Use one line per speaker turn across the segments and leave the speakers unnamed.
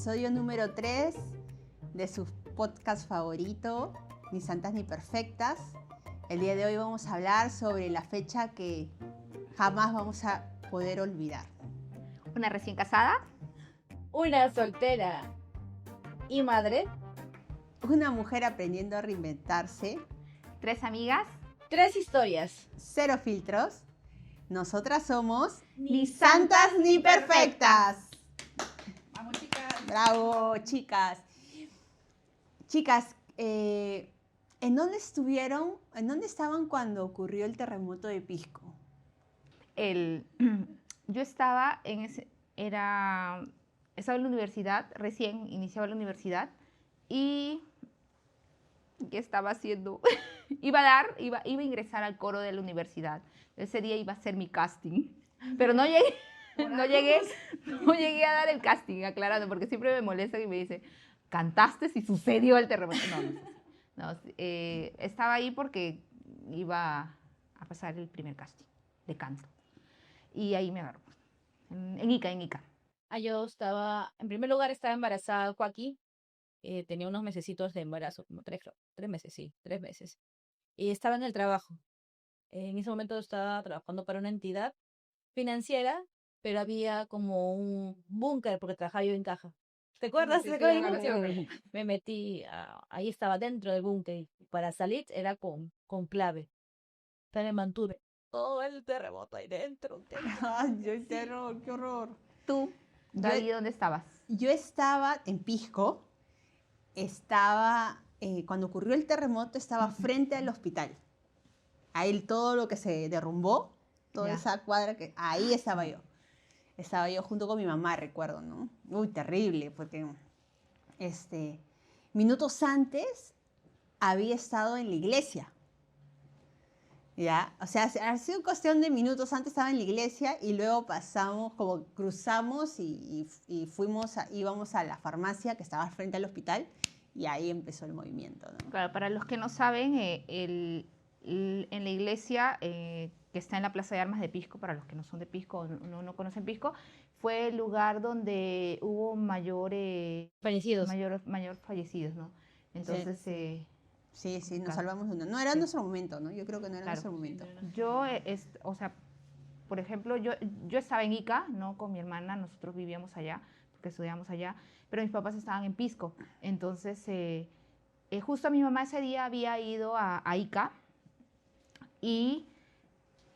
episodio número 3 de su podcast favorito, Ni Santas ni Perfectas. El día de hoy vamos a hablar sobre la fecha que jamás vamos a poder olvidar.
Una recién casada,
una soltera y madre,
una mujer aprendiendo a reinventarse,
3 amigas,
3 historias,
0 filtros. Nosotras somos
Ni
Santas ni Perfectas.
Vamos, chicas.
Bravo, chicas. Chicas, ¿en dónde estaban cuando ocurrió el terremoto de Pisco?
Yo estaba estaba en la universidad, recién iniciaba la universidad y ¿qué estaba haciendo? iba a ingresar al coro de la universidad. Ese día iba a ser mi casting, pero no llegué a dar el casting, aclarando, porque siempre me molestan y me dicen, ¿cantaste si sucedió el terremoto? No, estaba ahí porque iba a pasar el primer casting de canto. Y ahí me agarró, en Ica.
Yo estaba, en primer lugar, estaba embarazada, Joaquín. Tenía unos mesecitos de embarazo, como 3 meses, sí, 3 meses. Y estaba en el trabajo. En ese momento estaba trabajando para una entidad financiera, pero había como un búnker porque trabajaba yo en caja. ¿Te acuerdas?
Sí,
Me metí, ahí estaba dentro del búnker. Para salir era con clave. Pero me mantuve todo el terremoto ahí dentro.
Ay, qué horror.
¿Tú, David, dónde estabas?
Yo estaba en Pisco. Cuando ocurrió el terremoto, estaba frente al hospital. Ahí todo lo que se derrumbó, toda esa cuadra, ahí estaba yo. Estaba yo junto con mi mamá, recuerdo, ¿no? Uy, terrible, porque minutos antes había estado en la iglesia. ¿Ya? O sea, ha sido cuestión de minutos antes estaba en la iglesia y luego cruzamos y íbamos a la farmacia que estaba frente al hospital y ahí empezó el movimiento, ¿no?
Claro, para los que no saben, en la iglesia que está en la Plaza de Armas de Pisco, para los que no son de Pisco o no conocen Pisco, fue el lugar donde hubo mayor fallecidos, ¿no? Entonces...
Sí, nos salvamos de uno. No era nuestro momento, ¿no? Yo creo que no era nuestro momento.
Yo, o sea, por ejemplo, yo estaba en Ica, ¿no? Con mi hermana, nosotros vivíamos allá, porque estudiamos allá, pero mis papás estaban en Pisco. Entonces, justo mi mamá ese día había ido a Ica y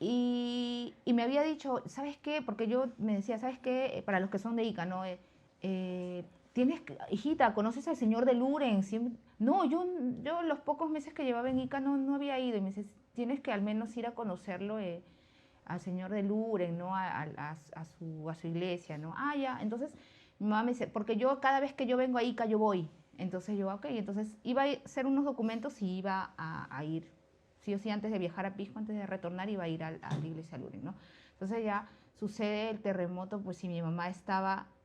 me había dicho, ¿sabes qué? Porque yo me decía, ¿sabes qué? Para los que son de Ica, ¿no? Hijita, ¿conoces al señor de Luren? No, yo los pocos meses que llevaba en Ica no había ido. Y me dice, tienes que al menos ir a conocerlo al señor de Luren, ¿no? A su iglesia, ¿no? Ah, ya. Entonces, mi mamá me dice, porque yo cada vez que yo vengo a Ica, yo voy. Entonces yo, ok. Entonces iba a hacer unos documentos y iba a ir, sí o sí, antes de viajar a Pisco, antes de retornar, iba a ir a la iglesia de Luren, ¿no? Entonces ya sucede el terremoto, pues si mi mamá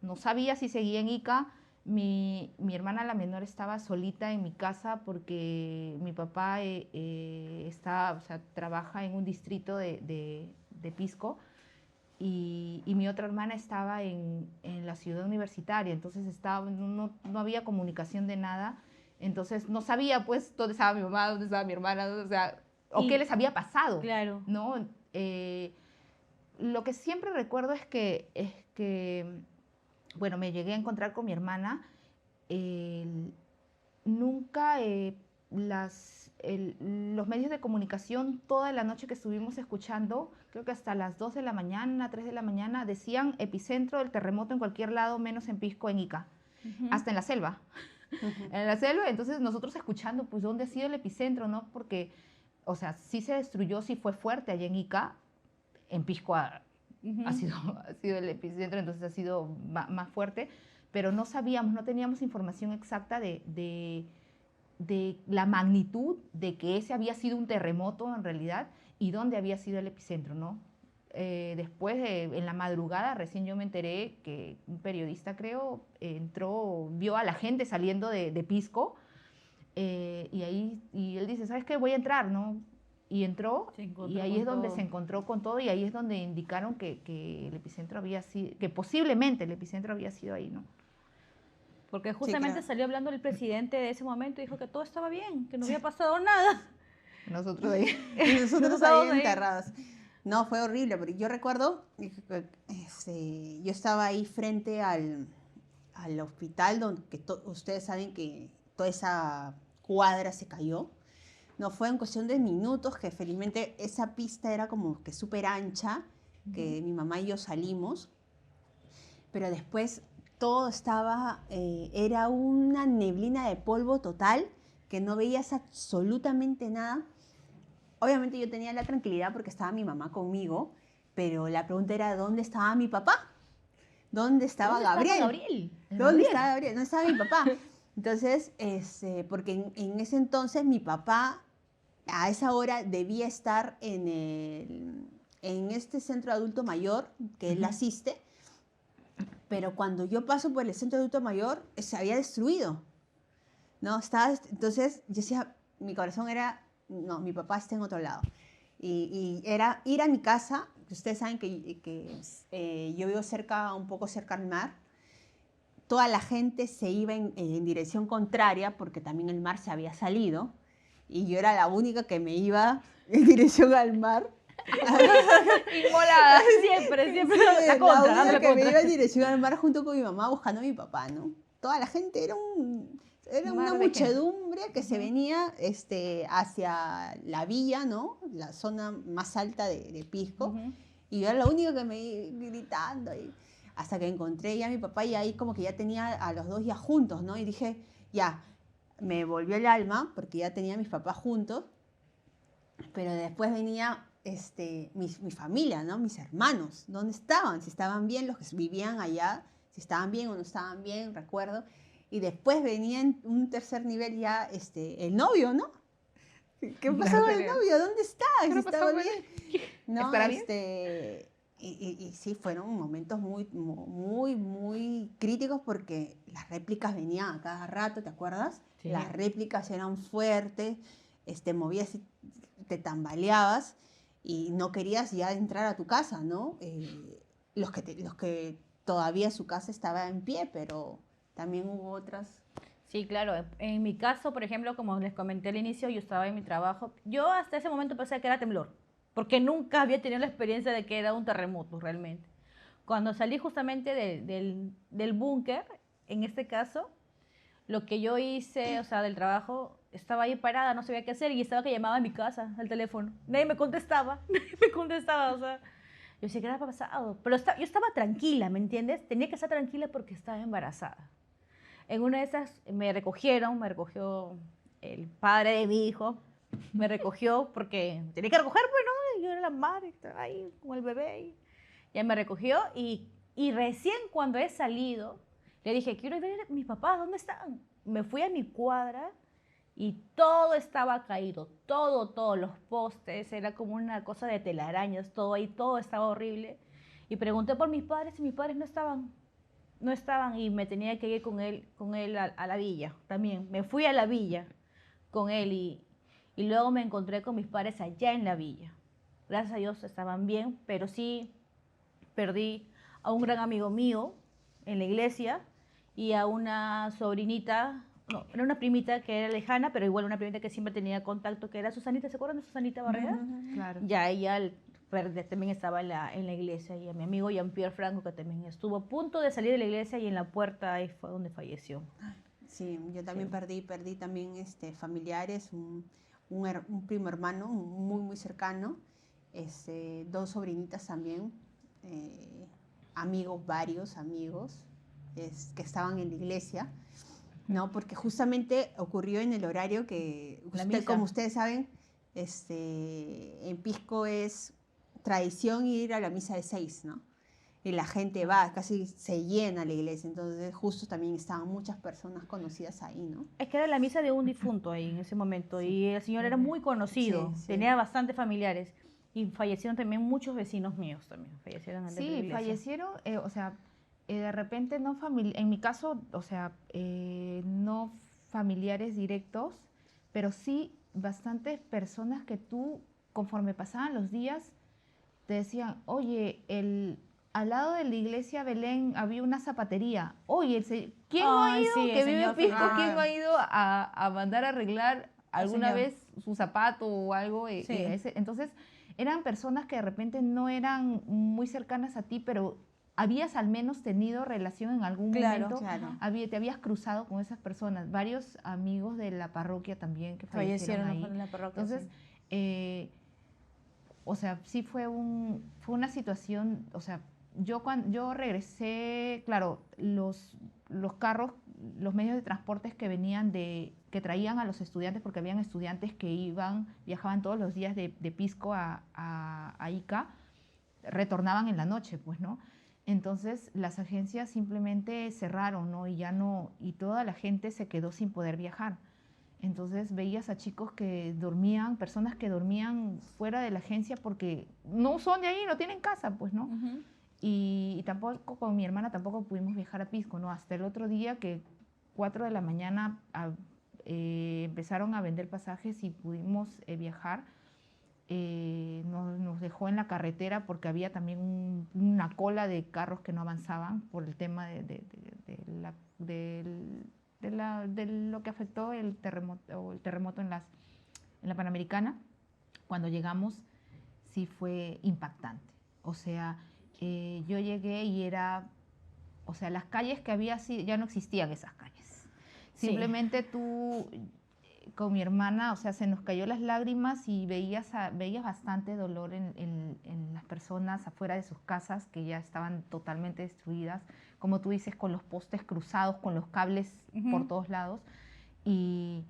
no sabía si seguía en Ica. Mi hermana la menor estaba solita en mi casa porque mi papá trabaja en un distrito de Pisco y mi otra hermana estaba en la ciudad universitaria, entonces no había comunicación de nada, entonces no sabía pues dónde estaba mi mamá, dónde estaba mi hermana, o qué les había pasado,
claro,
¿no? Lo que siempre recuerdo es que bueno, me llegué a encontrar con mi hermana. Nunca los medios de comunicación, toda la noche que estuvimos escuchando, creo que hasta las 2 de la mañana, 3 de la mañana, decían epicentro del terremoto en cualquier lado, menos en Pisco, en Ica, hasta en la selva. En la selva, entonces nosotros escuchando, pues, ¿dónde ha sido el epicentro, no? Porque, o sea, sí se destruyó, sí fue fuerte allá en Ica, en Pisco ha sido el epicentro, entonces ha sido más fuerte, pero no sabíamos, no teníamos información exacta de la magnitud de que ese había sido un terremoto en realidad y dónde había sido el epicentro, ¿no? Después, en la madrugada, recién yo me enteré que un periodista, creo, vio a la gente saliendo de Pisco y él dice, ¿sabes qué? Voy a entrar, ¿no? Y entró y ahí es donde se encontró con todo y ahí es donde indicaron que el epicentro había sido, que posiblemente el epicentro había sido ahí, ¿no?
Porque
Sí,
justamente
claro.
salió hablando el presidente de ese momento y dijo que todo estaba bien, que no había pasado nada.
Nosotros ahí.
Y nosotros
Nosotros
ahí
estábamos ahí.
enterrados. No, fue horrible, porque yo recuerdo, yo estaba ahí frente al hospital donde ustedes saben que toda esa cuadra se cayó. No, fue en cuestión de minutos que felizmente esa pista era como que súper ancha, que mi mamá y yo salimos, pero después todo estaba, era una neblina de polvo total, que no veías absolutamente nada. Obviamente yo tenía la tranquilidad porque estaba mi mamá conmigo, pero la pregunta era, ¿dónde estaba mi papá? ¿Dónde estaba
¿Dónde estaba
Gabriel?
Gabriel? El
¿Dónde
Gabriel.
estaba Gabriel? ¿Dónde estaba mi papá? Entonces, porque en ese entonces mi papá a esa hora debía estar en este centro de adulto mayor que él asiste, pero cuando yo paso por el centro de adulto mayor se había destruido, ¿no? Entonces yo decía, mi corazón era, no, mi papá está en otro lado. Y era ir a mi casa, ustedes saben que yo vivo cerca, un poco cerca al mar, toda la gente se iba en dirección contraria porque también el mar se había salido y yo era la única que me iba en dirección al mar.
Inmolada, siempre, siempre
Sí,
la contra,
la
dando
única
la
que me iba
contra.
en dirección al mar junto con mi mamá buscando a mi papá, ¿no? Toda la gente era una
Mar de gente.
muchedumbre que se venía hacia la villa, ¿no? La zona más alta de Pisco.
Ujú.
Y yo era la única que me iba gritando. Hasta que encontré ya a mi papá y ahí como que ya tenía a los dos ya juntos, ¿no? Y dije, ya, me volvió el alma porque ya tenía a mis papás juntos, pero después venía mi familia, ¿no? Mis hermanos, ¿dónde estaban? Si estaban bien los que vivían allá, si estaban bien o no estaban bien, recuerdo. Y después venía en un tercer nivel ya el novio, ¿no? ¿Qué pasó
La
con el
pelea.
novio? ¿Dónde está?
¿Qué
Si
habrá pasado
estaba
con
bien.
él?
No,
¿Estará bien?
y sí, fueron momentos muy críticos porque las réplicas venían a cada rato, ¿te acuerdas?
Sí.
Las réplicas eran fuertes, movías y te tambaleabas y no querías ya entrar a tu casa, ¿no? Los que todavía su casa estaba en pie, pero también hubo otras.
Sí, claro. En mi caso, por ejemplo, como les comenté al inicio, yo estaba en mi trabajo. Yo hasta ese momento pensé que era temblor, porque nunca había tenido la experiencia de que era un terremoto realmente. Cuando salí justamente del búnker, en este caso, lo que yo hice, o sea, del trabajo, estaba ahí parada, no sabía qué hacer y estaba que llamaba a mi casa, al teléfono. Nadie me contestaba, nadie me contestaba, o sea, yo decía, ¿qué era pasado? Pero yo estaba tranquila, ¿me entiendes? Tenía que estar tranquila porque estaba embarazada. En una de esas me recogió el padre de mi hijo, me recogió porque tenía que recoger, pues, ¿no? Yo era la madre, estaba ahí con el bebé. Ya me recogió y recién cuando he salido, le dije, quiero ver a mis papás, ¿dónde están? Me fui a mi cuadra y todo estaba caído, todo, los postes, era como una cosa de telarañas, todo ahí, todo estaba horrible. Y pregunté por mis padres y mis padres no estaban y me tenía que ir con él a la villa también. Me fui a la villa con él y luego me encontré con mis padres allá en la villa. Gracias a Dios estaban bien, pero sí perdí a un gran amigo mío en la iglesia y a una sobrinita, no, era una primita que era lejana, pero igual una primita que siempre tenía contacto, que era Susanita, ¿se acuerdan de Susanita Barrera?
Claro.
Ya ella también estaba en la iglesia y a mi amigo Jean-Pierre Franco que también estuvo a punto de salir de la iglesia y en la puerta ahí fue donde falleció.
Sí, yo también
Sí.
perdí también familiares, un primo hermano muy cercano, dos sobrinitas también, amigos, varios amigos, que estaban en la iglesia, ¿no? Porque justamente ocurrió en el horario que,
La misa.
como ustedes saben, en Pisco es tradición ir a la misa de 6, ¿no? Y la gente va, casi se llena la iglesia, entonces justo también estaban muchas personas conocidas ahí, ¿no?
Es que era la misa de un difunto ahí en ese momento
Sí,
y el señor era muy
sí,
conocido,
sí.
tenía bastantes familiares y fallecieron también muchos vecinos míos también, fallecieron dentro de la
Sí,
iglesia.
fallecieron, o sea, de repente no en mi caso, o sea, no familiares directos, pero sí bastantes personas que tú, conforme pasaban los días, te decían, oye, al lado de la iglesia Belén había una zapatería, oye, ¿Quién no ha
Ay,
ido,
sí,
que
el
vive en
señor
Pisco,
Felipe.
quién no ha ido a mandar a arreglar alguna
señor.
vez su zapato o algo?
Sí.
Entonces, eran personas que de repente no eran muy cercanas a ti, pero habías al menos tenido relación en algún
Claro,
momento,
claro.
te habías cruzado con esas personas. Varios amigos de la parroquia también que fallecieron
fallecieron
ahí.
en la parroquia.
Entonces,
Sí.
o sea, sí fue una situación, o sea, cuando yo regresé, claro, los carros, los medios de transportes que venían que traían a los estudiantes, porque habían estudiantes que viajaban todos los días de Pisco a Ica, retornaban en la noche, pues, ¿no? Entonces las agencias simplemente cerraron, ¿no? Y ya no, y toda la gente se quedó sin poder viajar. Entonces veías a chicos que dormían, personas que dormían fuera de la agencia porque no son de ahí, no tienen casa, pues, ¿no?
Ujú.
Y tampoco con mi hermana tampoco pudimos viajar a Pisco, ¿no? Hasta el otro día que 4 de la mañana empezaron a vender pasajes y pudimos viajar. Nos dejó en la carretera porque había también una cola de carros que no avanzaban por el tema de lo que afectó el terremoto en la Panamericana. Cuando llegamos sí fue impactante. O sea, yo llegué y o sea, las calles que había, ya no existían esas calles.
Sí.
Simplemente tú, con mi hermana, o sea, se nos cayó las lágrimas y veías bastante dolor en las personas afuera de sus casas que ya estaban totalmente destruidas, como tú dices, con los postes cruzados, con los cables por
Ujú.
todos lados. Y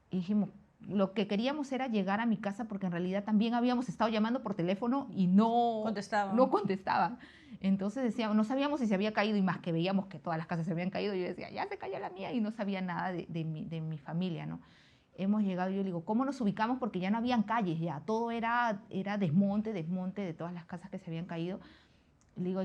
dijimos, lo que queríamos era llegar a mi casa porque en realidad también habíamos estado llamando por teléfono y
Contestaban.
no contestaban. Entonces decíamos, no sabíamos si se había caído y más que veíamos que todas las casas se habían caído. Yo decía, ya se cayó la mía y no sabía nada de mi familia, ¿no? Hemos llegado y yo le digo, ¿cómo nos ubicamos? Porque ya no habían calles, ya todo era desmonte de todas las casas que se habían caído. Le digo,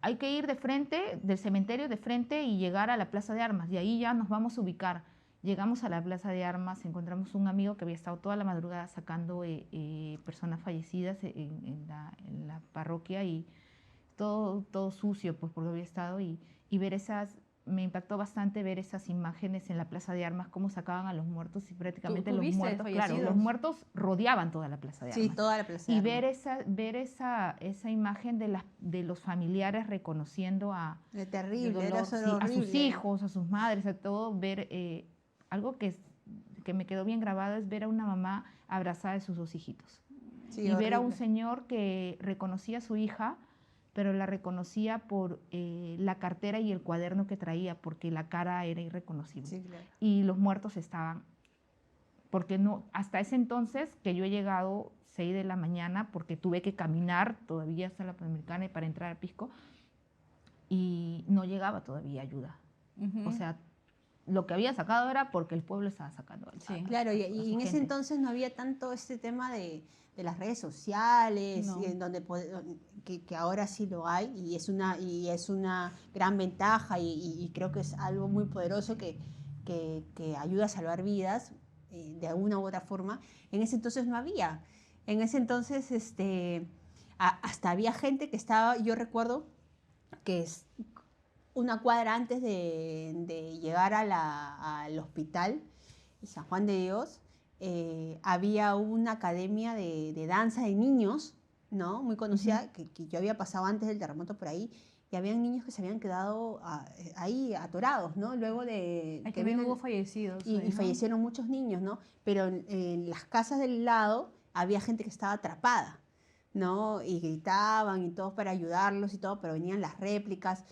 hay que ir de frente, del cementerio de frente y llegar a la Plaza de Armas. Y ahí ya nos vamos a ubicar. Llegamos a la Plaza de Armas, encontramos un amigo que había estado toda la madrugada sacando personas fallecidas en la parroquia y todo sucio, pues porque había estado y ver me impactó bastante ver esas imágenes en la Plaza de Armas, cómo sacaban a los muertos y prácticamente
¿Tú
los
viste
muertos, claro, los
fallecidos?
muertos rodeaban toda la Plaza de
Sí,
Armas.
toda la plaza de
Y
Armas.
ver esa imagen de los familiares reconociendo
Era
de
terrible, era
dolor,
solo
sí, a sus
horrible.
hijos, a sus madres, a todo, ver algo que me quedó bien grabado es ver a una mamá abrazada de sus dos hijitos.
Sí,
Y ver a un
horrible.
señor que reconocía a su hija, pero la reconocía por la cartera y el cuaderno que traía, porque la cara era irreconocible.
Sí, claro.
Y los muertos estaban, porque no, hasta ese entonces que yo he llegado 6 de la mañana, porque tuve que caminar todavía hasta la Panamericana y para entrar a Pisco, y no llegaba todavía ayuda.
Ujú.
O sea, lo que había sacado era porque el pueblo estaba sacando
Sí.
Claro, y
a su
en ese
gente.
entonces no había tanto este tema de las redes sociales,
No.
y en donde que ahora sí lo hay y es una gran ventaja y creo que es algo muy poderoso que ayuda a salvar vidas de alguna u otra forma. En ese entonces no había. En ese entonces hasta había gente que estaba, yo recuerdo que es una cuadra antes de llegar al hospital San Juan de Dios, había una academia de danza de niños, ¿no? Muy conocida, que yo había pasado antes del terremoto por ahí, y habían niños que se habían quedado ahí atorados, ¿no? Luego de
Ay,
que
también
vino
hubo fallecidos.
y
¿no?
fallecieron muchos niños, ¿no? Pero en las casas del lado había gente que estaba atrapada, ¿no? Y gritaban y todo para ayudarlos y todo, pero venían las réplicas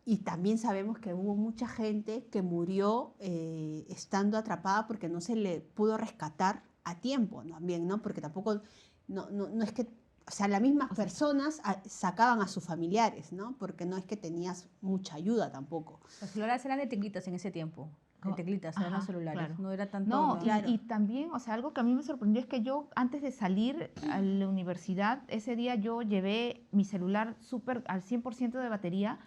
y también sabemos que hubo mucha gente que murió estando atrapada porque no se le pudo rescatar a tiempo, ¿no? También, ¿no? Porque tampoco, no es que, o sea, las mismas personas sacaban a sus familiares, ¿no? Porque no es que tenías mucha ayuda tampoco.
Los celulares eran de teclitas en ese tiempo. De teclitas, eran los
Ajá,
celulares.
claro.
No era tanto.
No,
Claro.
y también, o sea, algo que a mí me sorprendió es que yo, antes de salir a la universidad, ese día yo llevé mi celular súper al 100% de batería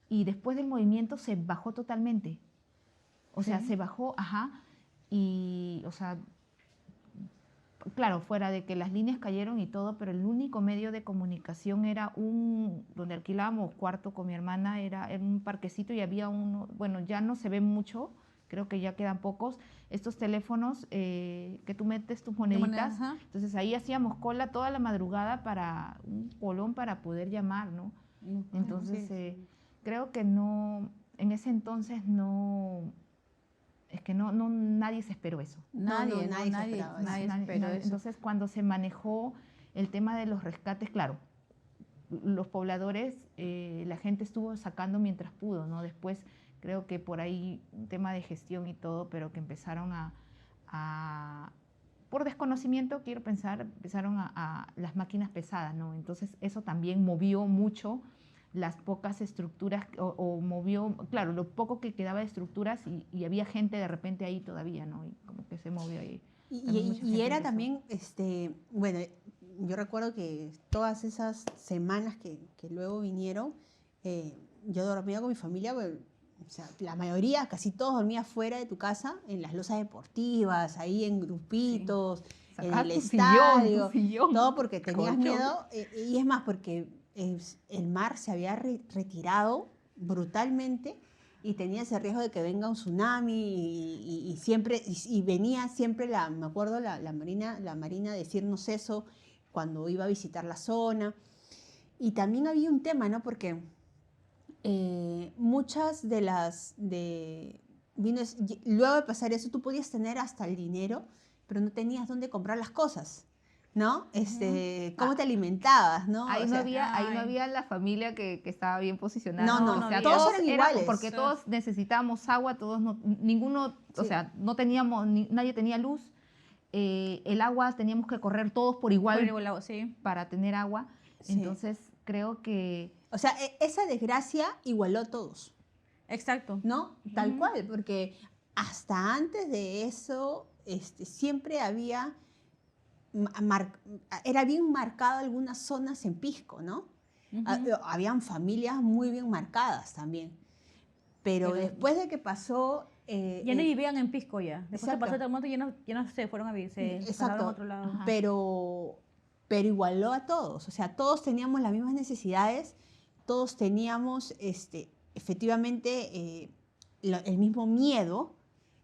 y después del movimiento se bajó totalmente. O sea,
Sí.
se bajó, ajá, y, o sea, claro, fuera de que las líneas cayeron y todo, pero el único medio de comunicación era donde alquilábamos cuarto con mi hermana, era en un parquecito y había uno, bueno, ya no se ve mucho, creo que ya quedan pocos, estos teléfonos que tú metes tus moneditas,
ajá.
entonces ahí hacíamos cola toda la madrugada para un colón para poder llamar, ¿no? Entonces, creo que no, en ese entonces no, es que nadie se esperó eso.
Nadie se esperaba eso.
nadie esperó eso.
Entonces, cuando se manejó el tema de los rescates, claro, los pobladores, la gente estuvo sacando mientras pudo, ¿no? Después creo que por ahí un tema de gestión y todo, pero que empezaron por desconocimiento, quiero pensar, empezaron a las máquinas pesadas, ¿no? Entonces eso también movió mucho las pocas estructuras, o movió, claro, lo poco que quedaba de estructuras y había gente de repente ahí todavía, ¿no? Y como que se movió ahí.
Y era también, bueno, yo recuerdo que todas esas semanas que luego vinieron, yo dormía con mi familia, pues, o sea, la mayoría, casi todos dormían fuera de tu casa, en las losas deportivas, ahí en grupitos, en el estadio, todo porque tenías miedo, y es más, porque el mar se había retirado brutalmente y tenía ese riesgo de que venga un tsunami y siempre, y venía siempre, me acuerdo, la Marina decirnos eso cuando iba a visitar la zona. Y también había un tema, ¿no? Porque muchas de luego de pasar eso, tú podías tener hasta el dinero, pero no tenías dónde comprar las cosas, ¿no? ¿Cómo te alimentabas, no?
Ahí,
O
no
sea,
había la familia que estaba bien posicionada.
No,
o sea,
todos eran iguales.
Porque todos necesitábamos agua, todos ninguno, o sea, no teníamos, nadie tenía luz. El agua teníamos que correr todos por igual
Sí.
para tener agua.
Sí.
Entonces, creo que...
O sea, esa desgracia igualó a todos,
Exacto.
¿no? Tal cual, porque hasta antes de eso siempre había, era bien marcado algunas zonas en Pisco, ¿no? Habían familias muy bien marcadas también. Pero después de que pasó...
ya no vivían en Pisco ya. Después que
exacto.
pasó el terremoto ya no se fueron a vivir, se pasaron a otro lado.
Ajá.
Pero igualó a todos. O sea, todos teníamos las mismas necesidades, todos teníamos efectivamente el mismo miedo,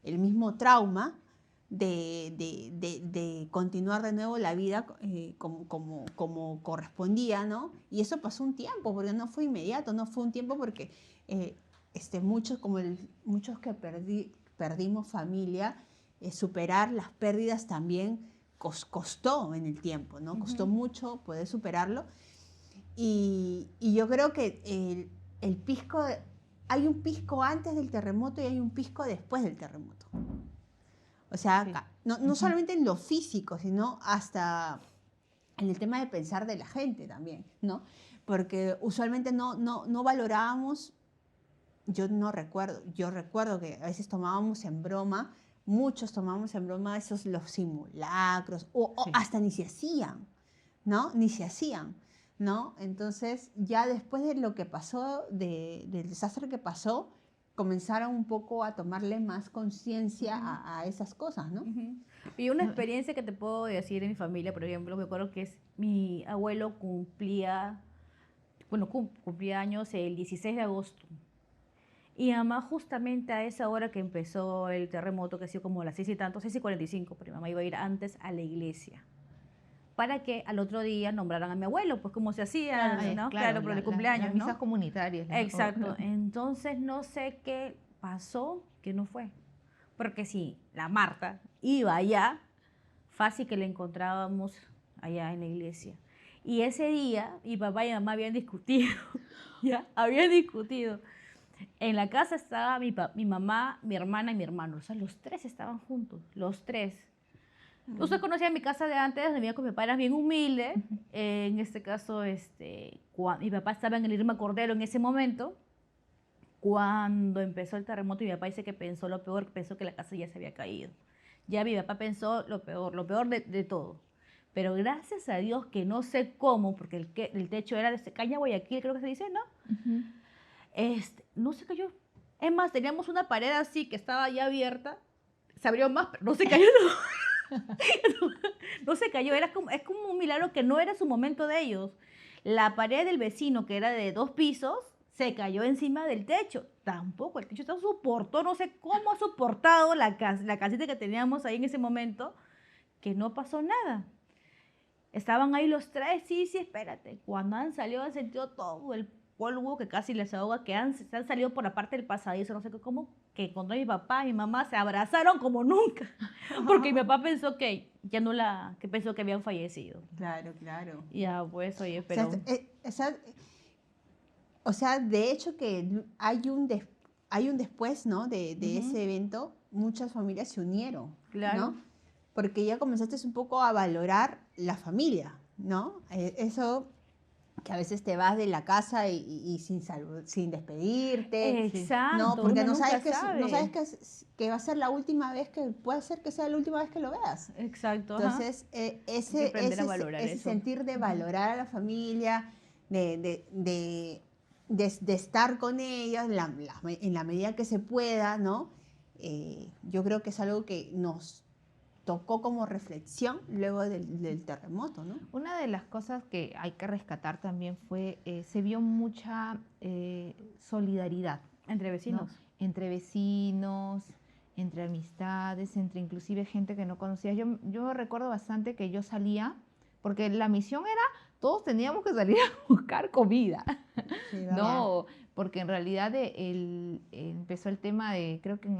el mismo trauma de continuar de nuevo la vida como correspondía, ¿no? Y eso pasó un tiempo, porque no fue inmediato, no fue un tiempo porque muchos que perdimos familia, superar las pérdidas también costó en el tiempo, ¿no? Costó mucho poder superarlo. Y yo creo que el Pisco, hay un Pisco antes del terremoto y hay un Pisco después del terremoto. O sea, no solamente en lo físico, sino hasta en el tema de pensar de la gente también, ¿no? Porque usualmente no valorábamos, yo recuerdo que a veces tomábamos en broma, muchos tomábamos en broma los simulacros, o hasta ni se hacían, ¿no? Ni se hacían, ¿no? Entonces, ya después de lo que pasó, del desastre que pasó, comenzaron un poco a tomarle más conciencia a esas cosas, ¿no?
Y una experiencia que te puedo decir en mi familia, por ejemplo, me acuerdo que mi abuelo cumplía años el 16 de agosto. Y mamá justamente a esa hora que empezó el terremoto, que ha sido como a las 6 y tanto, 6:45, pero mi mamá iba a ir antes a la iglesia, para que al otro día nombraran a mi abuelo, pues como se hacía, ¿no? Claro, por el cumpleaños,
las misas
¿no?
comunitarias, ¿no?
Exacto. Entonces no sé qué pasó que no fue. Porque si la Marta iba allá, fácil que la encontrábamos allá en la iglesia. Y ese día mi papá y mamá habían discutido, ¿ya? Habían discutido. En la casa estaba mi mamá, mi hermana y mi hermano. O sea, los tres estaban juntos, los tres. Usted conocía mi casa de antes, donde vivía con mi papá, era bien humilde. En este caso, mi papá estaba en el Irma Cordero en ese momento. Cuando empezó el terremoto, mi papá dice que pensó lo peor, pensó que la casa ya se había caído. Ya mi papá pensó lo peor de todo. Pero gracias a Dios que no sé cómo, porque el techo era de caña Guayaquil, creo que se dice, ¿no? No se cayó. Es más, teníamos una pared así que estaba ya abierta, se abrió más, pero no se cayó.
No se cayó, es como un milagro que no era su momento de ellos. La pared del vecino, que era de 2 pisos, se cayó encima del techo. Tampoco, el techo está soportó, no sé cómo ha soportado la casita que teníamos ahí en ese momento, que no pasó nada. Estaban ahí los tres, sí, sí, espérate. Cuando han salido, han sentido todo el polvo que casi les ahoga, se han salido por la parte del pasadizo, no sé cómo, que cuando mi papá y mi mamá se abrazaron como nunca, porque mi papá pensó que ya no que pensó que habían fallecido.
Claro, claro.
Ya, pues, oye,
O sea,
pero...
o sea, de hecho que hay un después, ¿no? De
Ujú,
ese evento, muchas familias se unieron,
claro.
¿no? Porque ya comenzaste un poco a valorar la familia, ¿no? Eso que a veces te vas de la casa y sin despedirte,
Sí.
¿no?
Exacto,
Porque
uno
no
nunca
sabes no sabes
sabe.
que va a ser la última vez puede ser que sea la última vez que lo veas.
Exacto, ajá.
Entonces,
Hay que aprender a valorar
ese
eso.
sentir de
Ujú.
valorar a la familia, de estar con ellos en la medida que se pueda, ¿no? Yo creo que es algo que nos tocó como reflexión luego del terremoto, ¿no?
Una de las cosas que hay que rescatar también fue, se vio mucha solidaridad,
Entre
¿no?
vecinos.
Entre vecinos, entre amistades, entre inclusive gente que no conocía. Yo recuerdo bastante que yo salía, porque la misión era, todos teníamos que salir a buscar comida,
Sí, ¿verdad?
¿no? Porque en realidad empezó el tema de, creo que en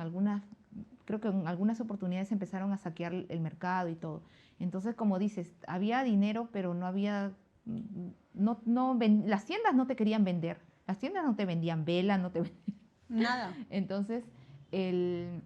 algunas oportunidades empezaron a saquear el mercado y todo. Entonces, como dices, había dinero, pero no había, las tiendas no te querían vender, las tiendas no te vendían vela, no te
Nada.
entonces, el,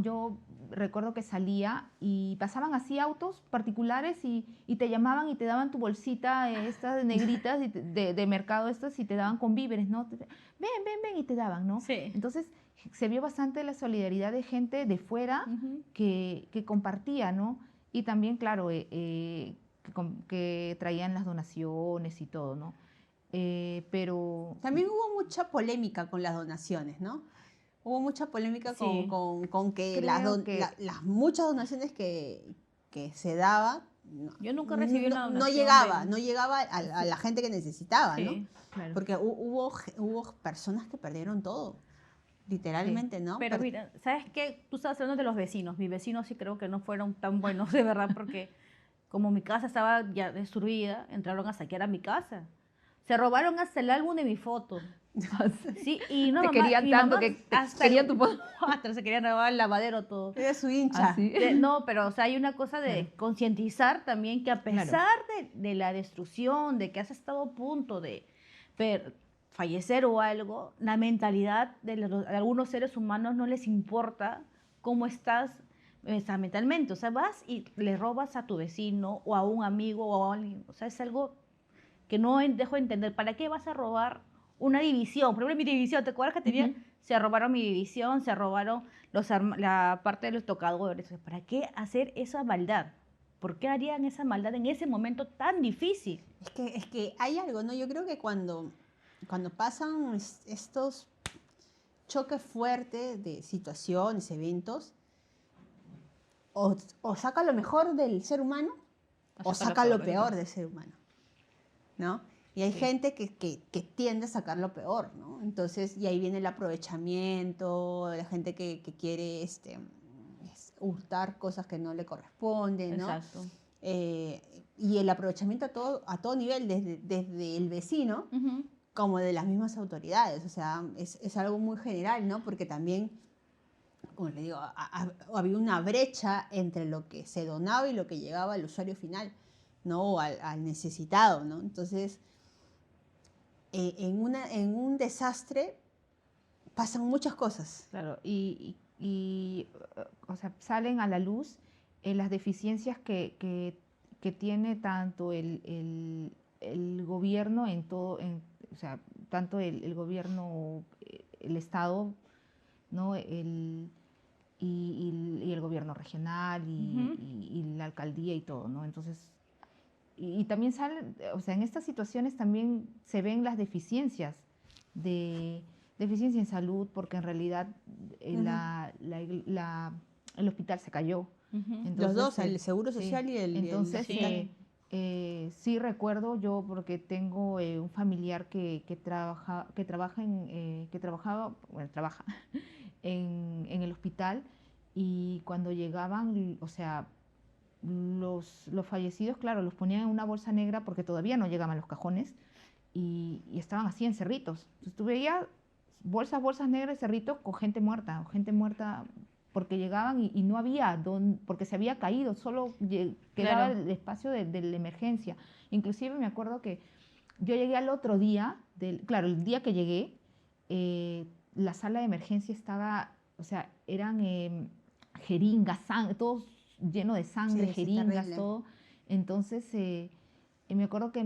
yo recuerdo que salía y pasaban así autos particulares y te llamaban y te daban tu bolsita, estas de negritas de mercado, estas, y te daban con víveres, ¿no? Ven, y te daban, ¿no?
Sí.
Entonces, se vio bastante la solidaridad de gente de fuera
Ujú.
que compartía, ¿no? Y también, claro, que traían las donaciones y todo, ¿no? Pero
También hubo mucha polémica con las donaciones, ¿no? Hubo mucha polémica
Sí.
con que
creo que
las muchas donaciones que se daban
Yo nunca recibí una donación
no llegaba a la gente que necesitaba, ¿no?
Sí,
claro,
Porque hubo personas que perdieron todo,
sí.
literalmente, ¿no?
pero mira, ¿sabes qué? Tú estabas hablando de los vecinos. Mis vecinos sí creo que no fueron tan buenos, de verdad, porque como mi casa estaba ya destruida, entraron a saquear a mi casa. Se robaron hasta el álbum de mi foto. Sí, y una
Te
mamá, y
querían
mi
tanto
mamá
que
hasta
querían tu foto.
hasta se querían robar el lavadero todo.
Era su hincha.
Así.
No, pero o sea, hay una cosa de
Claro.
concientizar también que a
Claro.
pesar de la destrucción, de que has estado a punto de fallecer o algo, la mentalidad de algunos seres humanos no les importa cómo estás mentalmente. O sea, vas y le robas a tu vecino o a un amigo o a alguien. O sea, es algo que no dejo de entender. ¿Para qué vas a robar una división? Por ejemplo, mi división, ¿te acuerdas que tenía?
Ujú.
Se robaron mi división, se robaron la parte de los tocadores. O sea, ¿para qué hacer esa maldad? ¿Por qué harían esa maldad en ese momento tan difícil?
Es que hay algo, ¿no? Yo creo que cuando pasan estos choques fuertes de situaciones, eventos, o saca lo mejor del ser humano o saca lo peor del ser humano, ¿no? Y hay
Sí.
gente que tiende a sacar lo peor, ¿no? Entonces, y ahí viene el aprovechamiento, la gente que quiere hurtar cosas que no le corresponden, ¿no?
Exacto.
Y el aprovechamiento a todo nivel, desde el vecino
Ujú.
como de las mismas autoridades. O sea, es algo muy general, ¿no? Porque también, como le digo, había una brecha entre lo que se donaba y lo que llegaba al usuario final, ¿no? O al necesitado, ¿no? Entonces, en un desastre pasan muchas cosas.
Claro, o sea, salen a la luz las deficiencias que tiene tanto el gobierno en todo, o sea, tanto el gobierno, el Estado, ¿no? Y el gobierno regional
Ujú.
y la alcaldía y todo, ¿no? Entonces, y también salen, o sea, en estas situaciones también se ven las deficiencias de deficiencia en salud, porque en realidad
Ujú.
el hospital se cayó,
Los dos,
Entonces,
el Seguro
sí.
Social y el
Entonces,
hospital.
sí recuerdo yo, porque tengo un familiar que trabajaba, bueno, trabaja en el hospital, y cuando llegaban, o sea, los fallecidos, claro, los ponían en una bolsa negra porque todavía no llegaban los cajones, y estaban así en cerritos. Entonces tú veías bolsas negras, cerritos con gente muerta, porque llegaban y no había, porque se había caído, solo quedaba
Claro.
el espacio de la emergencia. Inclusive me acuerdo que yo llegué al otro día, claro, el día que llegué, la sala de emergencia estaba, o sea, eran jeringas, todo lleno de sangre,
Sí, sí,
jeringas,
terrible.
todo. Entonces, y me acuerdo que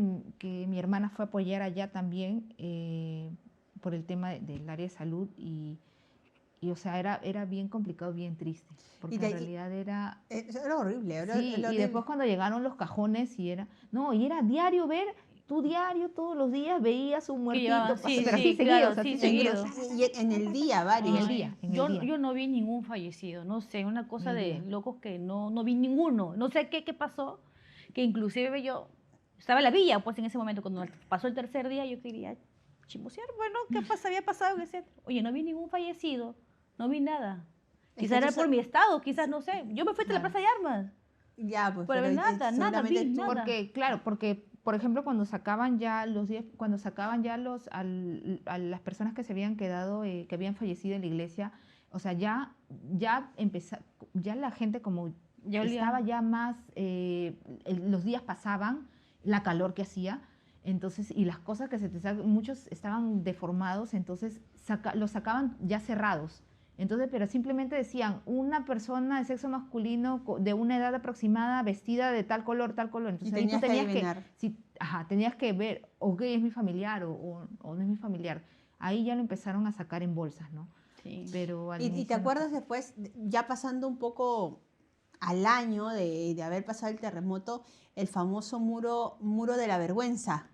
mi hermana fue a apoyar allá también, por el tema del área de salud, o sea, era bien complicado, bien triste,
Y,
porque en realidad era.
era horrible,
Sí,
era
y
horrible.
después cuando llegaron los cajones y era diario ver, tu diario todos los días veías un
Que llevaban,
muertito,
sí,
pero así
sí,
seguidos,
claro,
así
sí,
seguidos.
seguido.
Y en el día
En el
varios.
día,
Ay,
en el día,
yo no vi ningún fallecido, no sé, una
en
cosa
el
de
día.
locos que no vi ninguno. No sé qué pasó, que inclusive yo estaba en la villa, pues en ese momento, cuando pasó el tercer día, yo quería chismosear, bueno, ¿qué pasa? Había pasado, qué sé. Oye, no vi ningún fallecido, no vi nada.
Es que
Quizás
tú
era por mi estado, quizás, no sé. Yo me fui a la
claro.
Plaza de Armas,
Ya, pues,
pero
pero
nada vi,
seguramente tú.
nada.
Claro, porque, por ejemplo, cuando sacaban ya los días, cuando sacaban ya a las personas que se habían quedado, que habían fallecido en la iglesia, o sea, ya la gente como
Ya
estaba
olía.
ya más, los días pasaban, la calor que hacía, entonces, y las cosas que muchos estaban deformados, entonces los sacaban ya cerrados. Entonces, pero simplemente decían una persona de sexo masculino de una edad aproximada, vestida de tal color, tal color.
Y
Entonces ahí tú
tenías que
tenías que,
adivinar.
tenías que ver, ok, es mi familiar o no es mi familiar. Ahí ya lo empezaron a sacar en bolsas, ¿no?
Sí.
Pero al
Y te
inicio no fue
acuerdas
así.
después, ya pasando un poco al año de haber pasado el terremoto, el famoso muro de la vergüenza,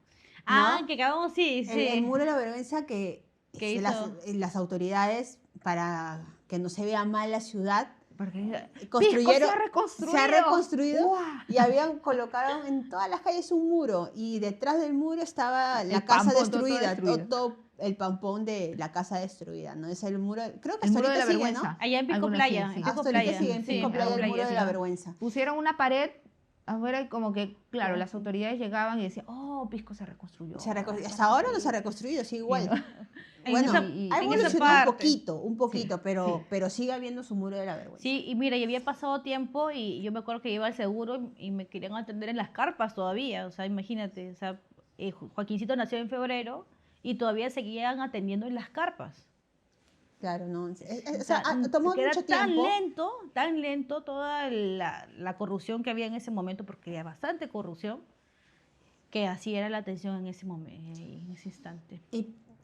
Ah,
¿no?
que acabamos, sí,
El
sí.
muro de la vergüenza que
¿Qué hizo?
las autoridades, para que no se vea mal la ciudad,
Porque Pisco se
construyeron,
ha
se ha
reconstruido.
reconstruido
¡Guau!
y habían colocado en todas las calles un muro y detrás del muro estaba
El
la casa
pampón todo
destruida,
destruido.
todo el pampón de la casa destruida, ¿no? Es el muro, creo que
El
hasta
muro de
ahorita
la
sigue, ¿no?
vergüenza.
Allá en Pisco
Algunos sí,
Playa, en
sí.
Pisco
Hasta ahorita
Playa,
sigue en
sí,
Pisco
en
Playa
Pisco
el
Algunos
muro
Playa,
de la
sí.
sí.
vergüenza.
Pusieron una pared afuera, y como que, claro,
Claro,
las
sí.
autoridades llegaban y decían, oh, Pisco se reconstruyó.
Hasta ahora no se ha reconstruido, sigue
Y
igual.
no.
En
Bueno, ha
en esa
evolucionado
parte.
un
Sí,
poquito,
sí.
pero sigue habiendo su muro de la vergüenza.
Sí, y mira, ya había pasado tiempo y yo me acuerdo que iba al seguro y me querían atender en las carpas todavía. O sea, imagínate, o sea, Joaquincito nació en febrero y todavía seguían atendiendo en las carpas.
Claro, no.
O
O sea,
sea,
tomó
que era
mucho tiempo.
tan lento toda la corrupción que había en ese momento, porque había bastante corrupción, que así era la atención en ese momento, en ese instante.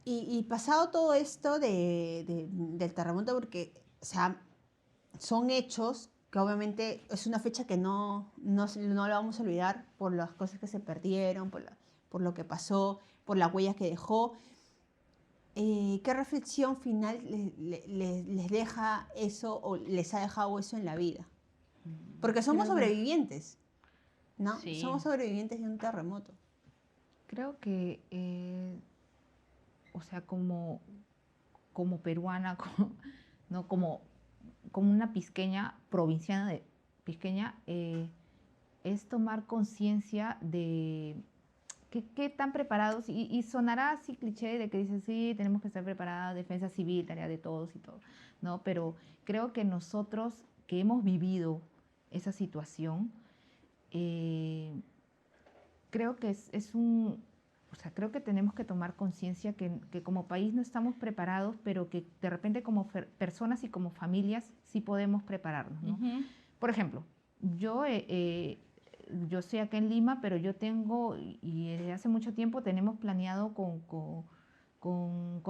Y pasado todo esto del terremoto, porque, o sea, son hechos que obviamente es una fecha que no la vamos a olvidar por las cosas que se perdieron, por lo que pasó, por las huellas que dejó. ¿Qué reflexión final les deja eso o les ha dejado eso en la vida? Porque somos
Creo que
sobrevivientes, ¿no?
sí.
Somos sobrevivientes de un terremoto.
Creo que, o sea, como peruana, ¿no? Como una pisqueña, provinciana de pisqueña, es tomar conciencia de qué tan preparados, y sonará así cliché de que dicen, sí, tenemos que estar preparados, defensa civil, tarea de todos y todo, ¿no? Pero creo que nosotros que hemos vivido esa situación, creo que o sea, creo que tenemos que tomar conciencia que como país no estamos preparados, pero que de repente como personas y como familias sí podemos prepararnos, ¿no?
Ujú.
Por ejemplo, yo, yo estoy acá en Lima, pero yo tengo, y desde hace mucho tiempo tenemos planeado con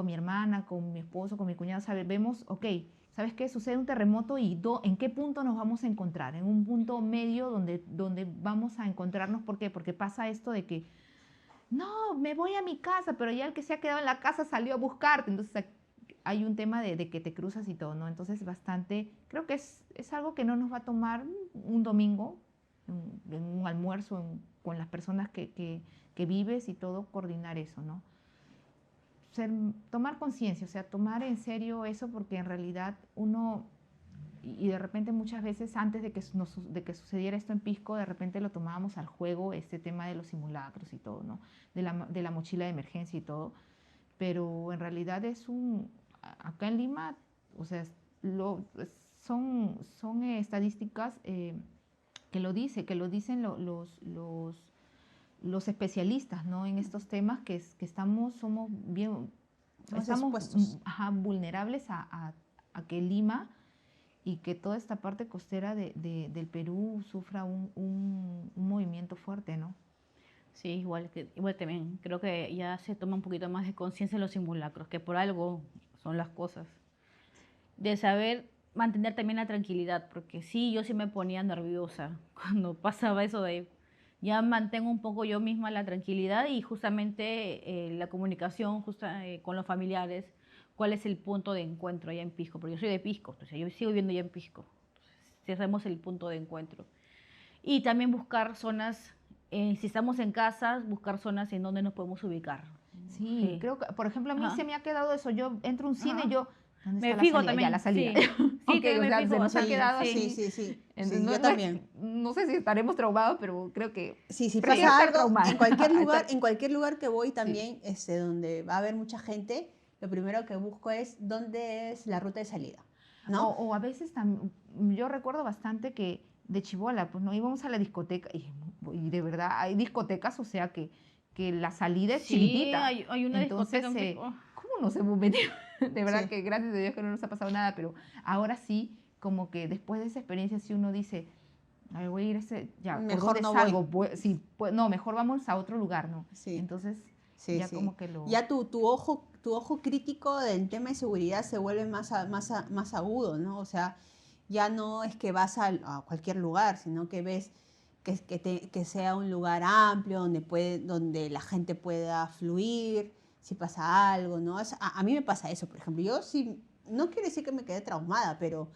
mi hermana, con mi esposo, con mi cuñado, vemos, ok, ¿sabes qué? Sucede un terremoto y ¿en qué punto nos vamos a encontrar? En un punto medio donde vamos a encontrarnos. ¿Por qué? Porque pasa esto de que, no, me voy a mi casa, pero ya el que se ha quedado en la casa salió a buscarte. Entonces, hay un tema de que te cruzas y todo, ¿no? Entonces bastante, creo que es algo que no nos va a tomar un domingo, en un almuerzo con las personas que vives y todo, coordinar eso, ¿no? Tomar conciencia, o sea, tomar en serio eso porque en realidad uno, y de repente muchas veces antes de que sucediera esto en Pisco, de repente lo tomábamos al juego, este tema de los simulacros y todo, ¿no? De la mochila de emergencia y todo, pero en realidad acá en Lima, o sea, son estadísticas que lo dicen los especialistas, ¿no? En estos temas que somos bien,
Estamos
estamos
expuestos.
vulnerables a que Lima y que toda esta parte costera del Perú sufra un movimiento fuerte, ¿no?
Sí, igual también creo que ya se toma un poquito más de conciencia en los simulacros, que por algo son las cosas. De saber mantener también la tranquilidad, porque sí, yo sí me ponía nerviosa cuando pasaba eso de ya mantengo un poco yo misma la tranquilidad y justamente la comunicación con los familiares, cuál es el punto de encuentro allá en Pisco, porque yo soy de Pisco, entonces yo sigo viviendo allá en Pisco, entonces si hacemos el punto de encuentro. Y también buscar zonas, si estamos en casa, buscar zonas en donde nos podemos ubicar.
Sí,
Sí.
creo que, por ejemplo, a mí
Ajá.
se me ha quedado eso. Yo entro a un cine,
Ajá.
¿dónde
Me
está la
fijo
salida? Ya, la
también,
salida.
sí. Sí,
Ok,
también
o
me
sea, se
fijo
nos ha
Sí,
quedado
sí,
así.
sí, sí.
Entonces,
Sí, yo también.
no sé si estaremos traumados, pero creo que
Sí, si
prefiero
pasa
estar
algo,
traumada.
en cualquier lugar que voy
Sí.
también, donde va a haber mucha gente, lo primero que busco es dónde es la ruta de salida, ¿no?
O a veces yo recuerdo bastante que de chibola, pues no íbamos a la discoteca y de verdad hay discotecas, o sea que la salida es
Sí,
chiquitita.
hay una discoteca
Entonces,
en Pisco.
¿cómo nos hemos metido? De verdad
Sí,
que gracias a Dios que no nos ha pasado nada, pero ahora sí, como que después de esa experiencia, si uno dice, ay, voy a ir ya, ¿por
mejor
dónde
no voy.
salgo? Sí, pues, no, mejor vamos a otro lugar, ¿no?
Sí,
Entonces,
sí,
ya
sí.
como que lo...
Ya tu ojo crítico del tema de seguridad se vuelve más agudo, ¿no? O sea, ya no es que vas a cualquier lugar, sino que ves que sea un lugar amplio donde la gente pueda fluir, si pasa algo, ¿no? A mí me pasa eso, por ejemplo. Yo sí, no quiero decir que me quedé traumada, pero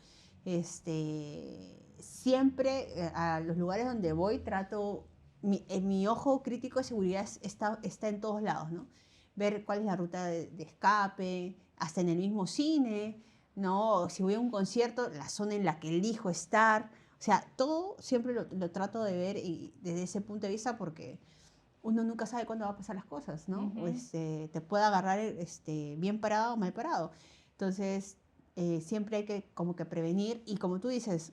siempre a los lugares donde voy trato, mi ojo crítico de seguridad está en todos lados, ¿no? Ver cuál es la ruta de escape, hasta en el mismo cine, ¿no? Si voy a un concierto, la zona en la que elijo estar. O sea, todo siempre lo trato de ver y desde ese punto de vista porque uno nunca sabe cuándo va a pasar las cosas, ¿no?
Ujú.
Te puede agarrar bien parado o mal parado. Entonces, siempre hay que como que prevenir y como tú dices,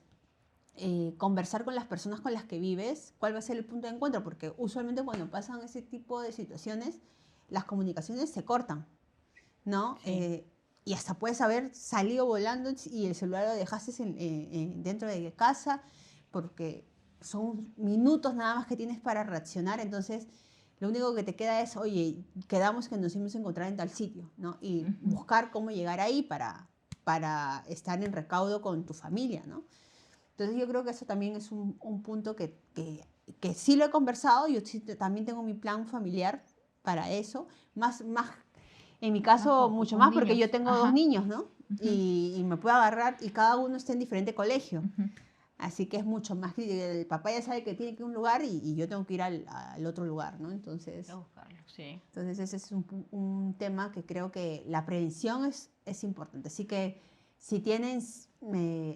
conversar con las personas con las que vives, cuál va a ser el punto de encuentro, porque usualmente cuando pasan ese tipo de situaciones, las comunicaciones se cortan, ¿no?
Sí.
Y hasta puedes haber salido volando y el celular lo dejaste dentro de casa, porque son minutos nada más que tienes para reaccionar, entonces lo único que te queda es, oye, quedamos que nos íbamos a encontrar en tal sitio, ¿no? Y
Ujú.
buscar cómo llegar ahí para estar en recaudo con tu familia, ¿no? Entonces yo creo que eso también es un punto que sí lo he conversado, yo sí también tengo mi plan familiar para eso, más en mi
Más
caso mucho
con
más porque yo
niños.
tengo dos
Ajá.
niños, ¿no?
Ujú,
Y me puedo agarrar y cada uno está en diferente colegio,
ujú.
así que es mucho más crítico. El papá ya sabe que tiene que ir a un lugar y yo tengo que ir al otro lugar, ¿no?
A buscarlo, sí.
Entonces ese es un tema que creo que la prevención es importante. Así que si tienen,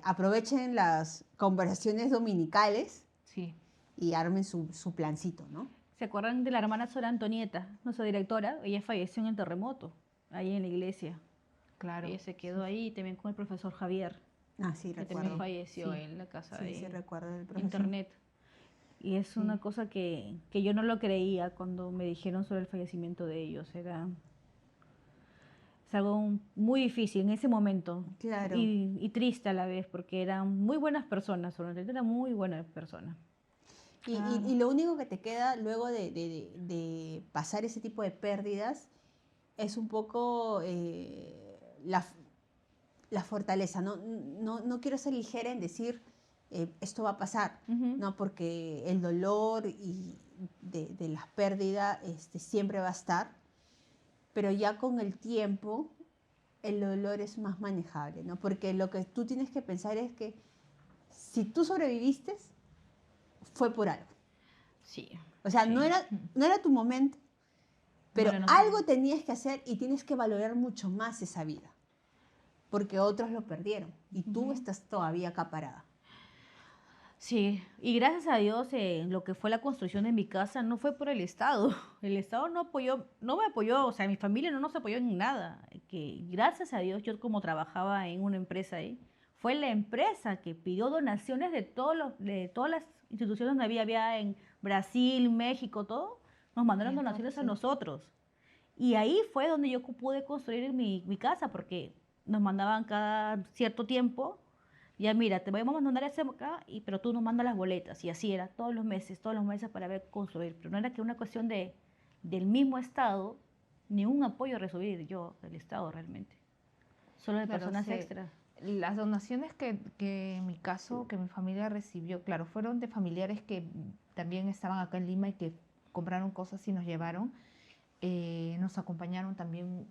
aprovechen las conversaciones dominicales
Sí,
y armen su plancito, ¿no?
¿Se acuerdan de la hermana Sora Antonieta, nuestra directora? Ella falleció en el terremoto, ahí en la iglesia.
claro.
Ella se
Sí,
quedó ahí también con el profesor Javier,
Ah, sí,
que también
recuerdo.
falleció
sí.
en la casa
Sí, sí,
de
recuerdo del profesor.
internet. Y es una
Sí.
cosa que yo no lo creía cuando me dijeron sobre el fallecimiento de ellos. Es algo muy difícil en ese momento
Claro.
y triste a la vez, porque eran muy buenas personas, Sora Antonieta era muy buena persona.
Y lo único que te queda luego de pasar ese tipo de pérdidas es un poco la fortaleza. No quiero ser ligera en decir esto va a pasar,
Ujú.
¿no? Porque el dolor de las pérdidas siempre va a estar, pero ya con el tiempo el dolor es más manejable, ¿no? Porque lo que tú tienes que pensar es que si tú sobreviviste, fue por algo.
Sí.
O sea,
Sí.
no era tu momento, pero
Bueno, no sé.
algo tenías que hacer y tienes que valorar mucho más esa vida, porque otros lo perdieron y tú
Ujú.
estás todavía acá parada.
Sí, y gracias a Dios lo que fue la construcción de mi casa no fue por el Estado. El Estado no apoyó, no me apoyó, o sea, mi familia no nos apoyó en nada. Que gracias a Dios, yo como trabajaba en una empresa ahí, fue la empresa que pidió donaciones de todas las instituciones donde había en Brasil, México, todo, nos mandaron donaciones a nosotros. Y ahí fue donde yo pude construir mi casa, porque nos mandaban cada cierto tiempo, ya mira, te vamos a mandar ese acá, pero tú nos mandas las boletas. Y así era, todos los meses para ver construir. Pero no era que una cuestión del mismo Estado, ni un apoyo recibir yo del Estado realmente. Solo de
Claro,
personas extras.
las donaciones que en mi caso, que mi familia recibió, claro, fueron de familiares que también estaban acá en Lima y que compraron cosas y nos llevaron. Nos acompañaron también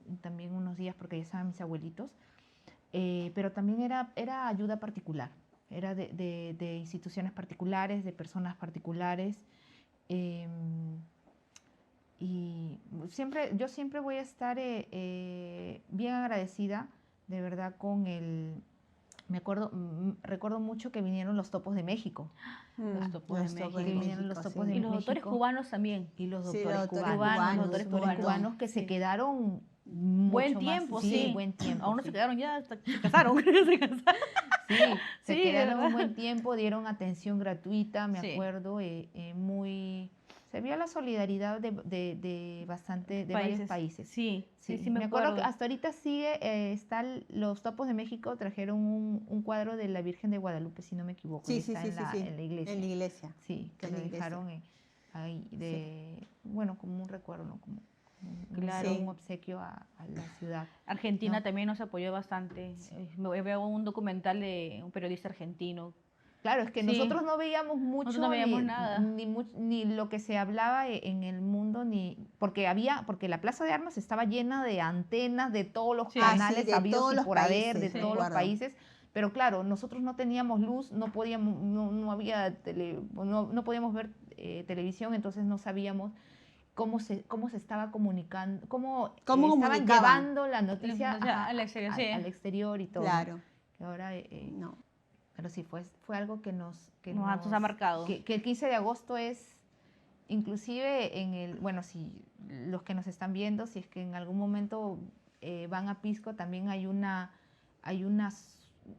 unos días porque ya estaban mis abuelitos. Pero también era ayuda particular, era de instituciones particulares, de personas particulares. eh, y yo siempre voy a estar bien agradecida, de verdad, recuerdo mucho que vinieron los Topos de México.
Los Topos de México.
Que vinieron los Topos
sí.
de
Y los doctores
México.
cubanos también.
Y los
Sí,
doctores
los doctores
cubanos.
Los doctores
un
Doctores
montón.
cubanos que se
Sí.
quedaron
Buen
mucho
tiempo,
más,
sí.
buen tiempo.
Aún no
sí.
se quedaron ya, hasta se casaron. Se casaron.
Sí, se
Sí,
quedaron
¿verdad?
un buen tiempo, dieron atención gratuita, me
Sí.
acuerdo, se vio la solidaridad de varios países.
Sí, sí,
Sí,
sí me
acuerdo
acuerdo.
que hasta ahorita los Topos de México trajeron un cuadro de la Virgen de Guadalupe, si no me equivoco, y
Sí, sí,
está
sí, sí, sí.
en la iglesia.
En la iglesia.
Sí, que
en
lo
la iglesia.
dejaron ahí bueno, como un recuerdo, ¿no? Como
Claro.
un obsequio a la ciudad.
Argentina
¿no?
también nos apoyó bastante. Me veo un documental de un periodista argentino.
Claro, es que
Sí.
nosotros no veíamos mucho
Nosotros no veíamos nada.
ni lo que se hablaba en el mundo, porque la Plaza de Armas estaba llena de antenas de todos los
Sí.
canales
de
habidos
todos
y
los
por haber, de
países,
todos los
recuerdo.
países. Pero claro, nosotros no teníamos luz, no podíamos, no había no podíamos ver televisión, entonces no sabíamos cómo se estaba comunicando, cómo
¿Cómo
estaban
comunicaban?
llevando la noticia
Al exterior, sí.
al exterior y todo.
Claro.
Que ahora
No.
pero sí, fue algo que nos
ha marcado.
Que el 15 de agosto es, inclusive bueno, si los que nos están viendo, si es que en algún momento van a Pisco, también hay un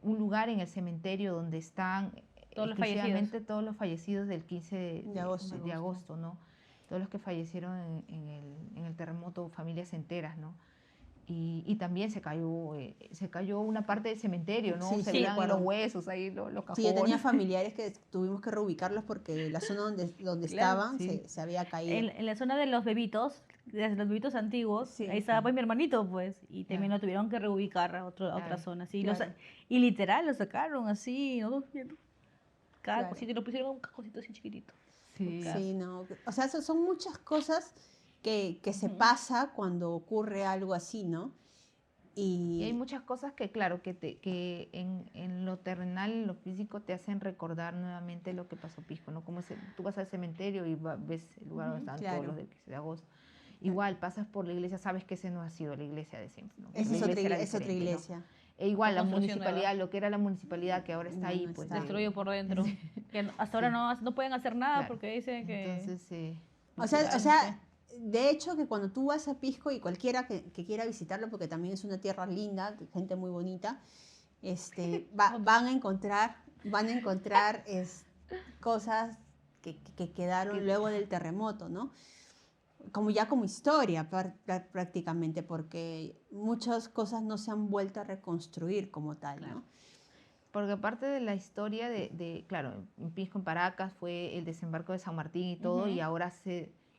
lugar en el cementerio donde están
Todos los
exclusivamente todos los fallecidos del 15
De agosto.
de agosto, ¿no? Todos los que fallecieron en el terremoto, familias enteras, ¿no? Y también se cayó una parte del cementerio, ¿no?
Sí,
Se
sí,
veían
recuerdo.
los huesos ahí, los cajones.
Sí, yo tenía familiares que tuvimos que reubicarlos porque la zona donde
Claro,
estaban
sí.
se había caído.
En la zona de los bebitos antiguos,
Sí.
ahí estaba pues mi hermanito, pues, y también
Claro.
lo tuvieron que reubicar a otra
Claro,
zona. Sí,
claro.
y literal lo sacaron así, ¿no? Cada
Claro.
cosita, y lo pusieron en un cajocito así chiquitito.
Sí.
Sí, no. O sea, son muchas cosas que se
Ujú.
pasa cuando ocurre algo así, ¿no?
Y hay
Y
muchas cosas que, claro, que en lo terrenal, en lo físico, te hacen recordar nuevamente lo que pasó Pisco, ¿no? Como tú vas al cementerio y ves el lugar donde estaban
claro.
todos los del 15 de agosto. Igual, pasas por la iglesia, sabes que ese no ha sido la iglesia de siempre, ¿no?
esa
La
es otra,
iglesia era
es otra
diferente, ¿no?
iglesia.
E igual, la
Construcción
municipalidad, lo que era la municipalidad que ahora está
No,
ahí,
no
pues.
está.
Destruido por dentro. Que hasta ahora no pueden hacer nada
Claro.
porque dicen que...
Entonces,
O sea,
Natural,
o sea, de hecho que cuando tú vas a Pisco y cualquiera que quiera visitarlo, porque también es una tierra linda, gente muy bonita, van a encontrar cosas que quedaron luego del terremoto, ¿no? Como historia prácticamente, porque muchas cosas no se han vuelto a reconstruir como tal, ¿no?
porque aparte de la historia claro, en Pisco, en Paracas, fue el desembarco de San Martín y todo,
Ujú.
y ahora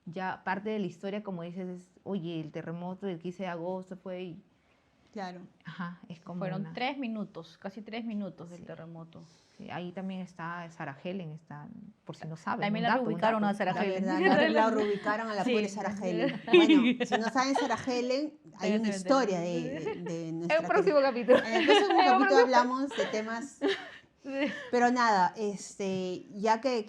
ya parte de la historia, como dices, es, oye, el terremoto del 15 de agosto fue
Claro.
ajá, es como
Fueron
una...
3 minutos, casi 3 minutos del
Sí.
terremoto.
Ahí también está Sarah Helen, está, por si no saben.
También
un
la
dato, un
reubicaron
dato.
a Sarah
La
Helen.
verdad, la reubicaron a la
Sí.
pobre Sarah Helen. Bueno, si no saben Sarah Helen, hay una historia de
En
nuestra...
el próximo capítulo.
En el próximo capítulo hablamos de temas...
Sí.
Pero nada, ya que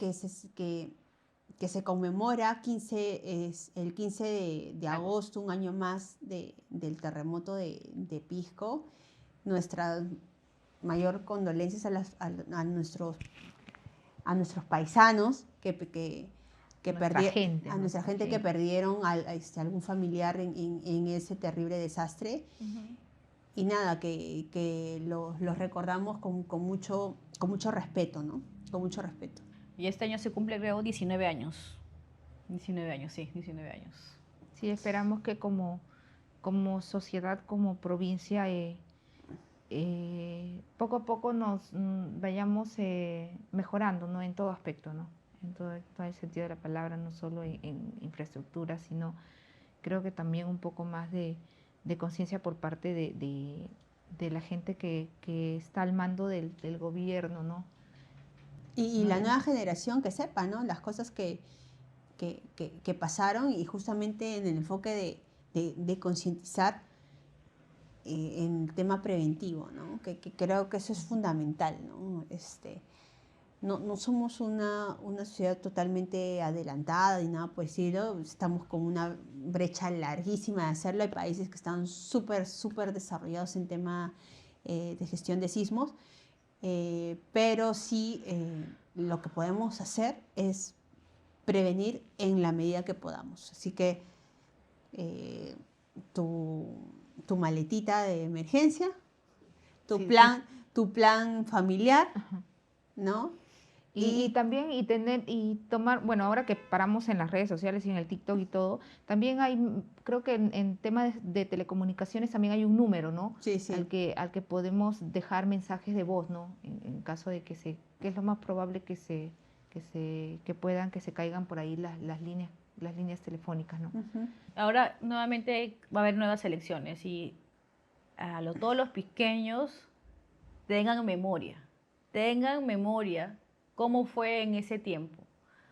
se conmemora el 15 de agosto, un año más del terremoto de Pisco, nuestra mayor condolencias a nuestros paisanos que
Nuestra gente,
a nuestra gente que perdieron algún familiar en ese terrible desastre. Y nada, que los recordamos con mucho respeto, ¿no? Con mucho respeto.
Y este año se cumple, creo, 19 años. 19 años, sí, 19 años.
Sí, esperamos que como sociedad, como provincia, poco a poco nos vayamos mejorando, ¿no? En todo aspecto, ¿no? En todo el sentido de la palabra, no solo en infraestructura, sino creo que también un poco más de conciencia por parte de la gente que está al mando del gobierno, ¿no?
Y la nueva generación que sepa, ¿no? Las cosas que pasaron, y justamente en el enfoque de concientizar en el tema preventivo, ¿no? Que creo que eso es fundamental, ¿no? No somos una sociedad totalmente adelantada y nada por decirlo, estamos con una brecha larguísima de hacerlo. Hay países que están súper desarrollados en tema de gestión de sismos, pero sí lo que podemos hacer es prevenir en la medida que podamos. Así que tu maletita de emergencia, tu plan familiar, ¿no?
Y también tomar, bueno, ahora que paramos en las redes sociales y en el TikTok y todo, también hay, creo que en temas de telecomunicaciones también hay un número, ¿no?
Sí, sí.
Al que podemos dejar mensajes de voz, ¿no? En caso de que es lo más probable que se caigan por ahí las líneas telefónicas, ¿no?
Uh-huh.
Ahora nuevamente va a haber nuevas elecciones y todos los pequeños tengan memoria cómo fue en ese tiempo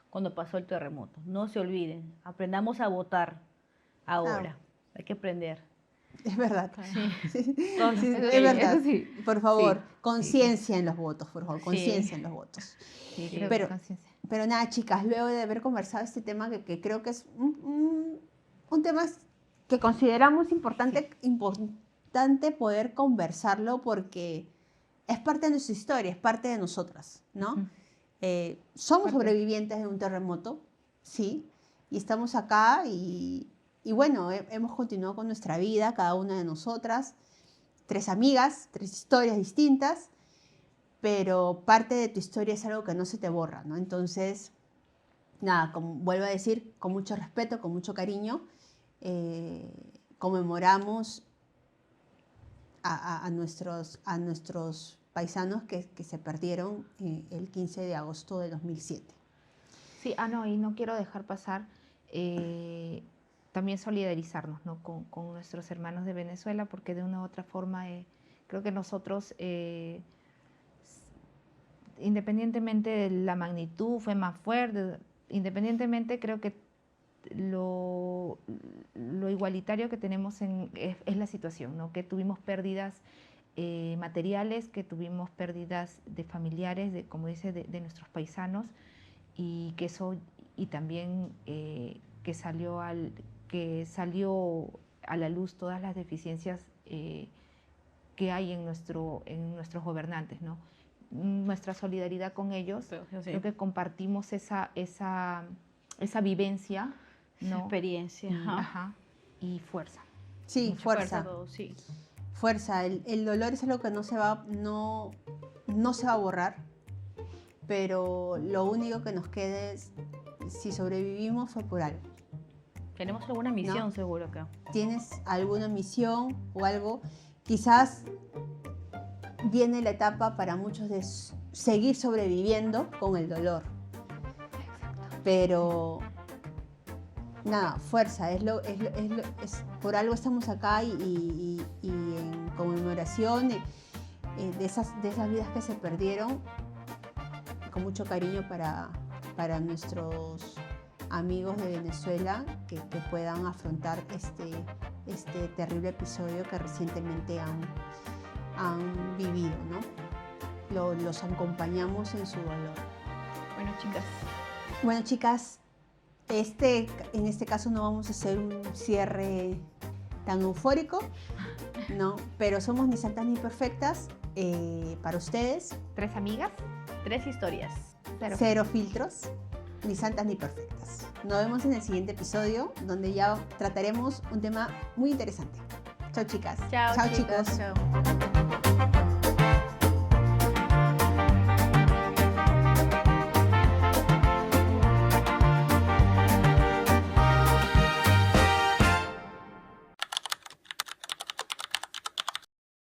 cuando pasó el terremoto. No se olviden, aprendamos a votar ahora.
Claro.
Hay que aprender.
Es verdad.
Sí.
Sí, es verdad.
Eso sí.
Por favor,
Sí.
conciencia en los votos, por favor,
Sí.
conciencia en los votos.
Sí,
Sí.
creo
Pero-
que conciencia.
Pero nada, chicas, luego de haber conversado este tema que creo que es un tema que consideramos importante poder conversarlo, porque es parte de nuestra historia, es parte de nosotras, ¿no?
Ujú.
Somos
Parte.
sobrevivientes de un terremoto, sí, y estamos acá y bueno, hemos continuado con nuestra vida, cada una de nosotras, 3 amigas, 3 historias distintas, pero parte de tu historia es algo que no se te borra, ¿no? Entonces, nada, como vuelvo a decir, con mucho respeto, con mucho cariño, conmemoramos a nuestros paisanos que se perdieron el 15 de agosto de 2007.
Sí, no, y no quiero dejar pasar también solidarizarnos, ¿no? con nuestros hermanos de Venezuela, porque de una u otra forma creo que nosotros, independientemente de la magnitud, fue más fuerte, independientemente creo que lo igualitario que tenemos es la situación, ¿no? Que tuvimos pérdidas materiales, que tuvimos pérdidas de familiares, como dice, de nuestros paisanos, y que eso, y también que salió a la luz todas las deficiencias que hay en nuestros gobernantes, ¿no? Nuestra solidaridad con ellos,
Sí.
creo que compartimos esa vivencia,
Esa
¿no?
experiencia.
Ajá, y fuerza.
Sí,
Mucha
fuerza.
todo, sí.
Fuerza. El dolor es algo que no se va a borrar, pero lo único que nos queda es, si sobrevivimos fue por algo.
Tenemos alguna misión,
¿No?
seguro acá.
¿Tienes alguna misión o algo? Quizás viene la etapa para muchos de seguir sobreviviendo con el dolor. Pero nada, fuerza, es por algo estamos acá y en conmemoración de esas vidas que se perdieron. con mucho cariño para nuestros amigos de Venezuela que puedan afrontar este terrible episodio que recientemente han vivido, ¿no? Los acompañamos en su dolor.
Bueno, chicas.
Bueno, chicas, en este caso no vamos a hacer un cierre tan eufórico, ¿no? Pero somos ni santas ni perfectas para ustedes.
3 amigas,
3 historias.
Cero filtros, ni santas ni perfectas. Nos vemos en el siguiente episodio, donde ya trataremos un tema muy interesante. Chao, chicas.
Chao, chicos.
chicos.
Chao.